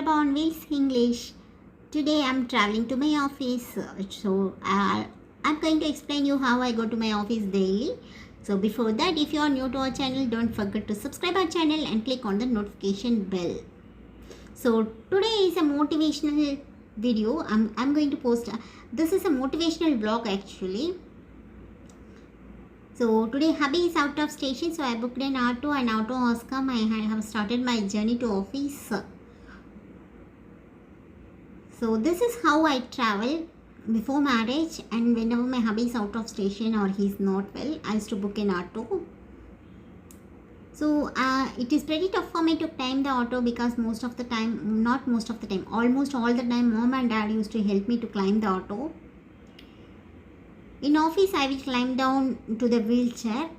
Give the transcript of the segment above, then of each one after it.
Prabha on Wheels English. Today I'm traveling to my office, I'm going to explain you how I go to my office daily. So before that, if you are new to our channel, don't forget to subscribe our channel and click on the notification bell. So today is a motivational video. I'm going to post. This is a motivational vlog actually. So today hubby is out of station, so I booked an auto and auto has come. I have started my journey to office. So this is how I travel before marriage, and whenever my hubby is out of station or he's not well, I used to book an auto. So it is pretty tough for me to climb the auto because most of the time, not most of the time, almost all the time, mom and dad used to help me to climb the auto. In office, I will climb down to the wheelchair.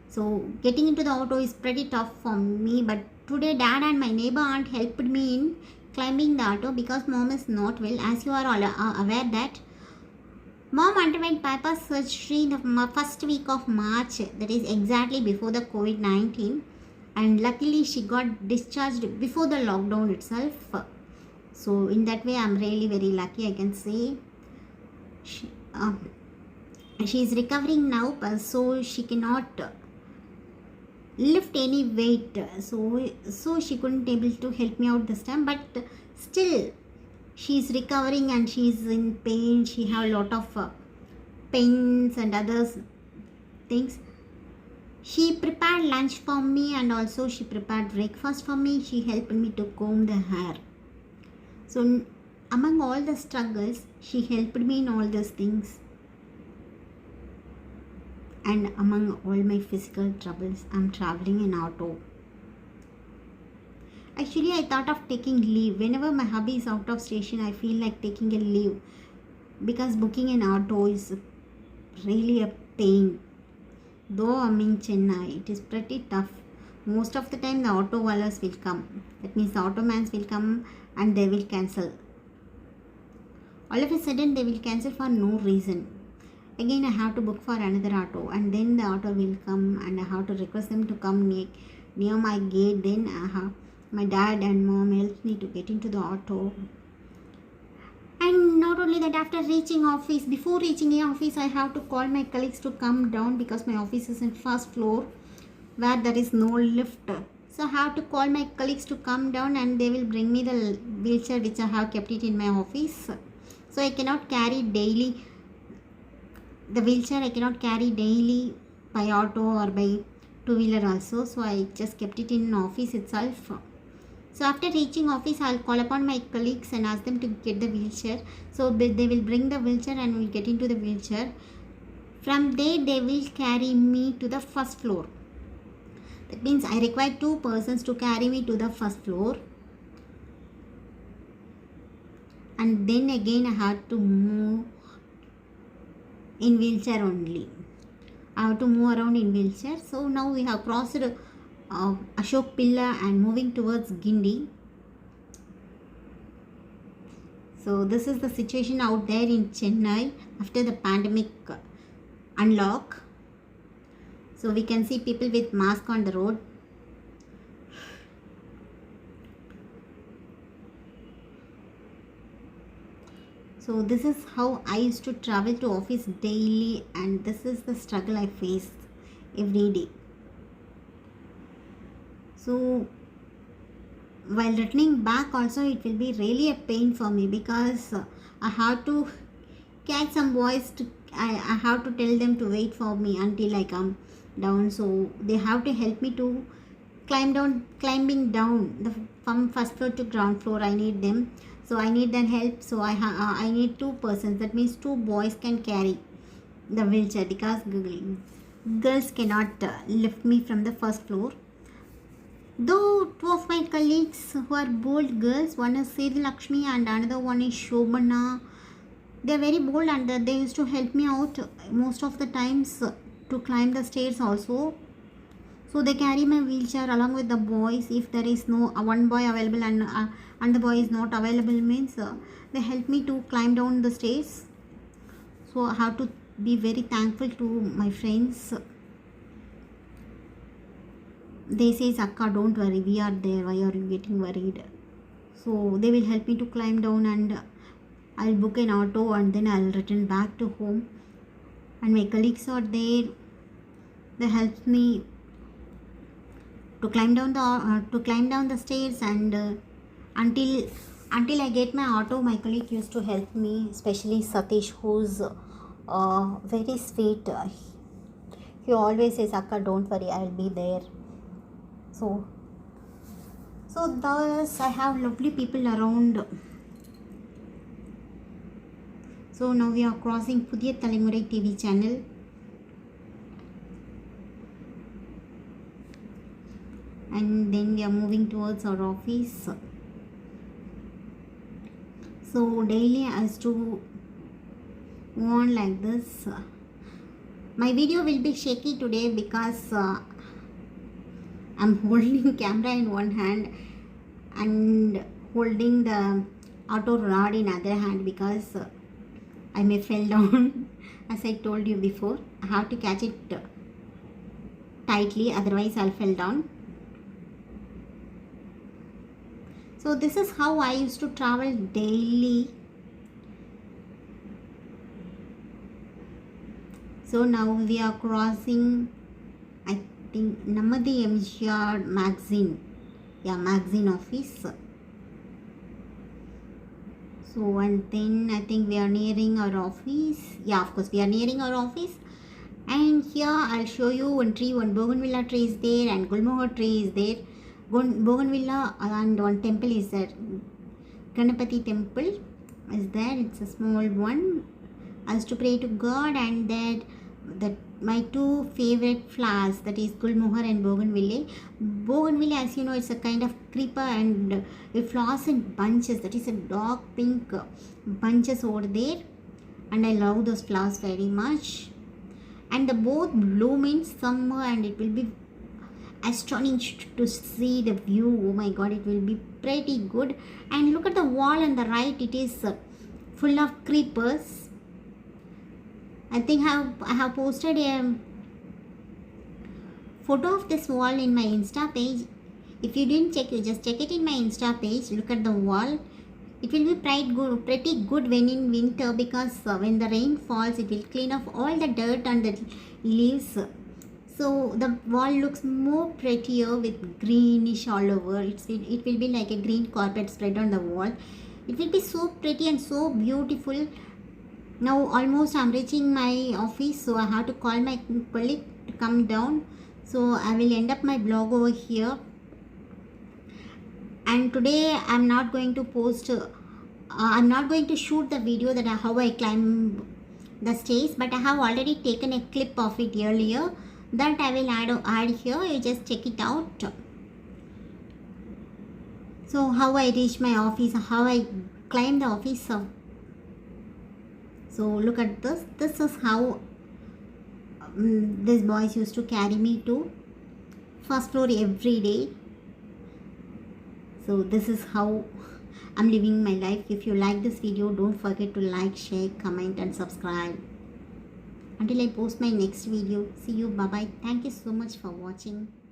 So getting into the auto is pretty tough for me, but today dad and my neighbor aunt helped me in climbing the auto because mom is not well. As you are all aware that mom underwent bypass surgery in the first week of March, that is exactly before the COVID-19, and luckily she got discharged before the lockdown itself. So in that way I'm really very lucky, I can say. She is recovering now, so she cannot lift any weight, so she couldn't able to help me out this time, but still she is recovering and she is in pain. She have a lot of pains and other things. She prepared lunch for me and also she prepared breakfast for me. She helped me to comb the hair. So among all the struggles, she helped me in all these things. And among all my physical troubles, I'm traveling in auto. Actually, I thought of taking leave. Whenever my hubby is out of station, I feel like taking a leave because booking an auto is really a pain. Though I'm in Chennai, it is pretty tough. Most of the time, the auto wallahs will come. That means the automans will come and they will cancel. All of a sudden, they will cancel for no reason. Again, I have to book for another auto, and then the auto will come and I have to request them to come near my gate. Then my dad and mom helped me to get into the auto. And not only that, after reaching office, before reaching the office, I have to call my colleagues to come down because my office is in first floor where there is no lift. So I have to call my colleagues to come down and they will bring me the wheelchair which I have kept it in my office. So I cannot carry daily. The wheelchair I cannot carry daily by auto or by two-wheeler also. So I just kept it in office itself. So after reaching office, I'll call upon my colleagues and ask them to get the wheelchair. So they will bring the wheelchair and we'll get into the wheelchair. From there, they will carry me to the first floor. That means I require two persons to carry me to the first floor. And then again I had to move in wheelchair only. I have to move around in wheelchair. So now we have crossed Ashok Pilla and moving towards Gindi. So this is the situation out there in Chennai after the pandemic unlock. So we can see people with mask on the road. So this is how I used to travel to office daily, and this is the struggle I face every day. So while returning back also, it will be really a pain for me because I have to catch some boys I have to tell them to wait for me until I come down. So they have to help me to climbing down from first floor to ground floor. I need them. So I need their help. So I need two persons. That means two boys can carry the wheelchair because girls cannot lift me from the first floor. Though two of my colleagues who are bold girls, one is Sri Lakshmi and another one is Shobana. They are very bold and they used to help me out most of the times to climb the stairs also. So they carry my wheelchair along with the boys. If there is no one boy available and the boy is not available means they help me to climb down the stairs. So I have to be very thankful to my friends. They say, Akka, don't worry, we are there. Why are you getting worried? So they will help me to climb down, and I'll book an auto, and then I'll return back to home. And my colleagues are there. They help me to climb down the stairs, and until I get my auto, my colleague used to help me, especially Satish, who's very sweet. He always says, Akka, don't worry, I'll be there. So thus I have lovely people around. So now we are crossing Pudhiya Thalamurai TV channel. And then we are moving towards our office. So daily I used to go on like this. My video will be shaky today because I'm holding camera in one hand and holding the auto rod in other hand, because I may fall down. As I told you before, I have to catch it tightly, otherwise I'll fall down. So this is how I used to travel daily. So now we are crossing, I think, Namadi MGR magazine. Yeah, magazine office. So and then I think we are nearing our office. Yeah, of course we are nearing our office. And here I'll show you one tree, one bougainvillea tree is there, and gulmohar tree is there. Bougainvillea, and one temple is there. Ganapati temple is there. It's a small one. I used to pray to God, and that my two favorite flowers, that is gulmohar and bougainvillea. Bougainvillea, as you know, it's a kind of creeper, and it flowers in bunches. That is a dark pink bunches over there, and I love those flowers very much. And the both bloom in summer, and it will be astonished to see the view. Oh my god, it will be pretty good. And look at the wall on the right, it is full of creepers. I think I have posted a photo of this wall in my Insta page. If you didn't check it, just check it in my Insta page. Look at the wall. It will be pretty good when in winter, because when the rain falls, it will clean off all the dirt and the leaves. So the wall looks more prettier with greenish all over. It will be like a green carpet spread on the wall. It will be so pretty and so beautiful. Now almost I'm reaching my office, so I have to call my colleague to come down. So I will end up my blog over here. And today I'm not going to post, I'm not going to shoot the video that how I climb the stairs, but I have already taken a clip of it earlier. That I will add here. You just check it out. So how I reach my office, how I climb the office. So look at this. This is how these boys used to carry me to first floor every day. So this is how I'm living my life. If you like this video, don't forget to like, share, comment and subscribe. Until I post my next video. See you. Bye bye. Thank you so much for watching.